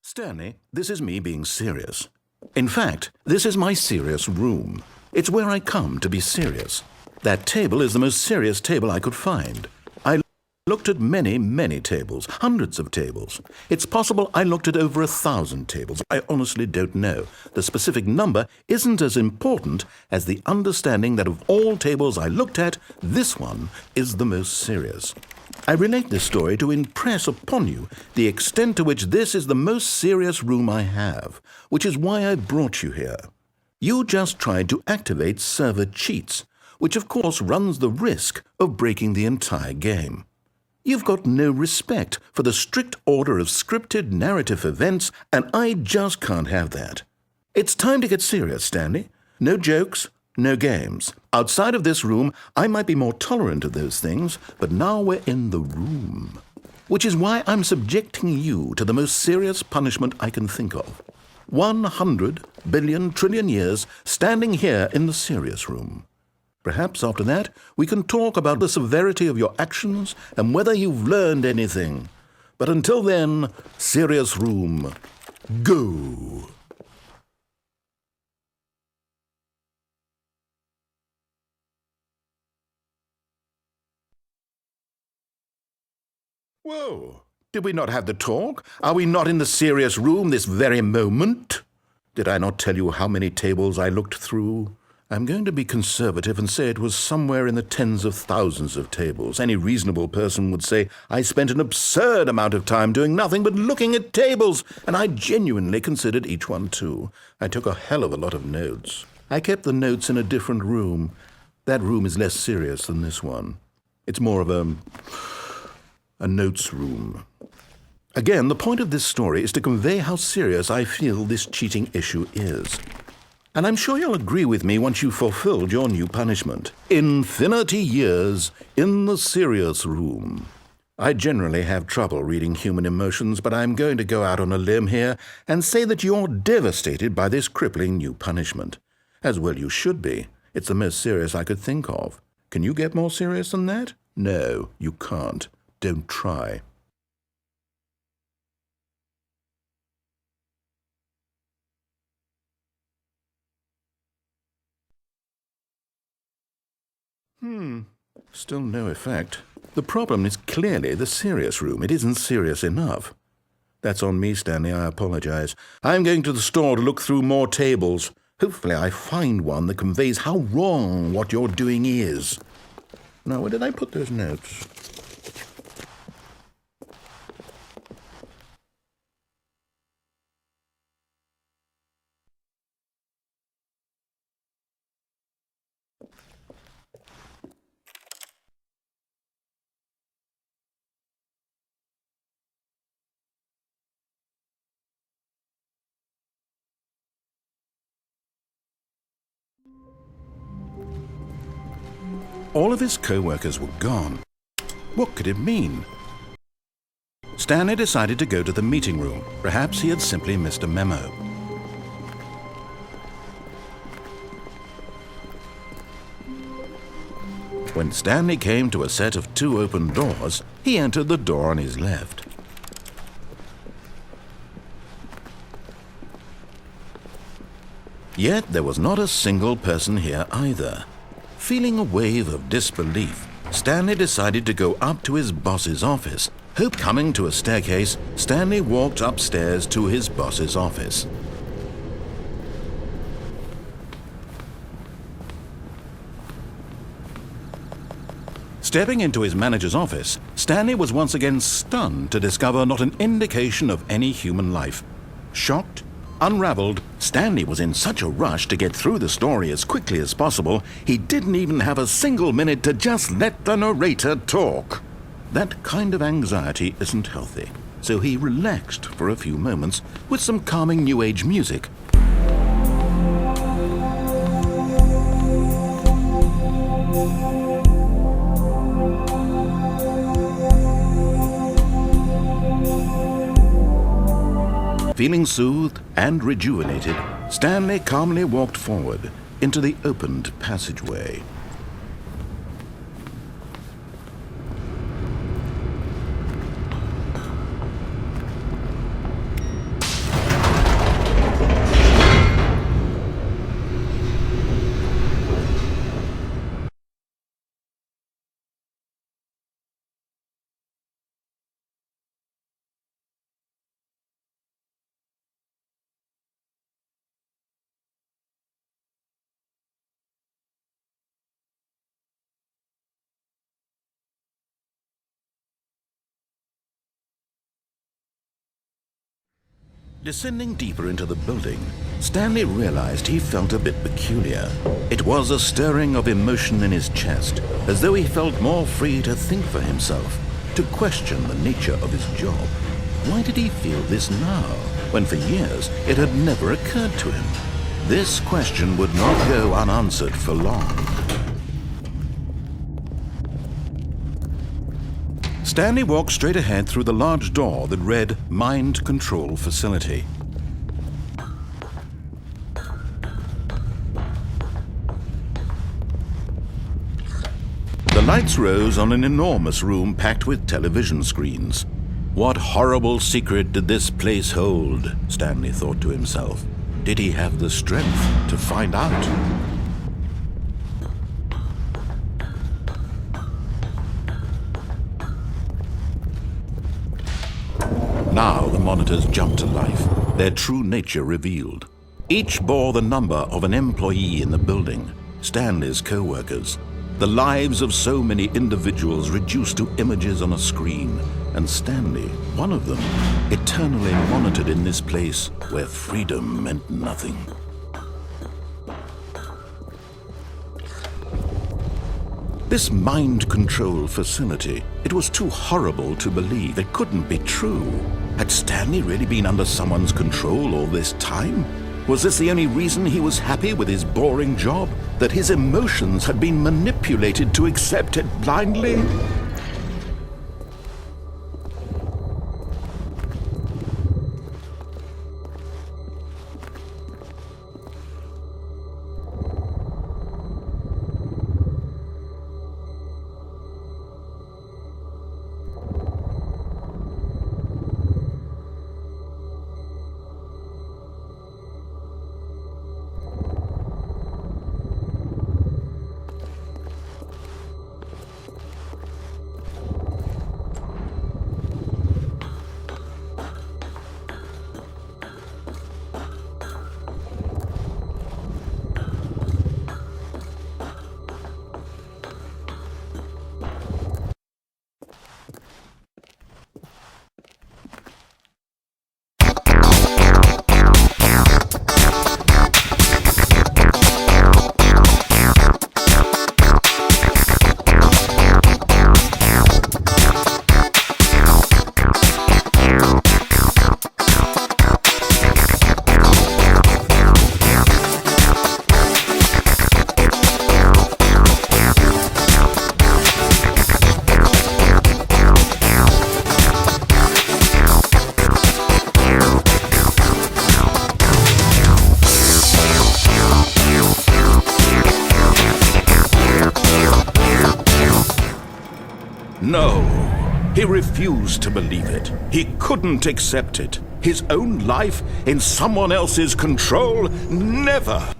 Stanley, this is me being serious. In fact, this is my serious room. It's where I come to be serious. That table is the most serious table I could find. I looked at many, many tables, hundreds of tables. It's possible I looked at over 1,000 tables. I honestly don't know. The specific number isn't as important as the understanding that of all tables I looked at, this one is the most serious. I relate this story to impress upon you the extent to which this is the most serious room I have, which is why I brought you here. You just tried to activate server cheats, which of course runs the risk of breaking the entire game. You've got no respect for the strict order of scripted narrative events, and I just can't have that. It's time to get serious, Stanley. No jokes, no games. Outside of this room, I might be more tolerant of those things, but now we're in the room. Which is why I'm subjecting you to the most serious punishment I can think of. 100 billion trillion years standing here in the serious room. Perhaps after that, we can talk about the severity of your actions and whether you've learned anything. But until then, serious room, go! Whoa! Did we not have the talk? Are we not in the serious room this very moment? Did I not tell you how many tables I looked through? I'm going to be conservative and say it was somewhere in the tens of thousands of tables. Any reasonable person would say I spent an absurd amount of time doing nothing but looking at tables, and I genuinely considered each one too. I took a hell of a lot of notes. I kept the notes in a different room. That room is less serious than this one. It's more of a notes room. Again, the point of this story is to convey how serious I feel this cheating issue is. And I'm sure you'll agree with me once you've fulfilled your new punishment. Infinity years in the serious room. I generally have trouble reading human emotions, but I'm going to go out on a limb here and say that you're devastated by this crippling new punishment. As well you should be. It's the most serious I could think of. Can you get more serious than that? No, you can't. Don't try. Still no effect. The problem is clearly the serious room. It isn't serious enough. That's on me, Stanley. I apologize. I'm going to the store to look through more tables. Hopefully I find one that conveys how wrong what you're doing is. Now, where did I put those notes? All of his co-workers were gone. What could it mean? Stanley decided to go to the meeting room. Perhaps he had simply missed a memo. When Stanley came to a set of 2 open doors, he entered the door on his left. Yet there was not a single person here either. Feeling a wave of disbelief, Stanley decided to go up to his boss's office. Coming to a staircase, Stanley walked upstairs to his boss's office. Stepping into his manager's office, Stanley was once again stunned to discover not an indication of any human life. Shocked, unraveled, Stanley was in such a rush to get through the story as quickly as possible, he didn't even have a single minute to just let the narrator talk. That kind of anxiety isn't healthy, so he relaxed for a few moments with some calming New Age music. Feeling soothed and rejuvenated, Stanley calmly walked forward into the opened passageway. Descending deeper into the building, Stanley realized he felt a bit peculiar. It was a stirring of emotion in his chest, as though he felt more free to think for himself, to question the nature of his job. Why did he feel this now, when for years it had never occurred to him? This question would not go unanswered for long. Stanley walked straight ahead through the large door that read Mind Control Facility. The lights rose on an enormous room packed with television screens. What horrible secret did this place hold? Stanley thought to himself. Did he have the strength to find out? Now the monitors jumped to life, their true nature revealed. Each bore the number of an employee in the building, Stanley's co-workers. The lives of so many individuals reduced to images on a screen, and Stanley, one of them, eternally monitored in this place where freedom meant nothing. This mind control facility, it was too horrible to believe. It couldn't be true. Had Stanley really been under someone's control all this time? Was this the only reason he was happy with his boring job? That his emotions had been manipulated to accept it blindly? No, he refused to believe it. He couldn't accept it. His own life in someone else's control? Never!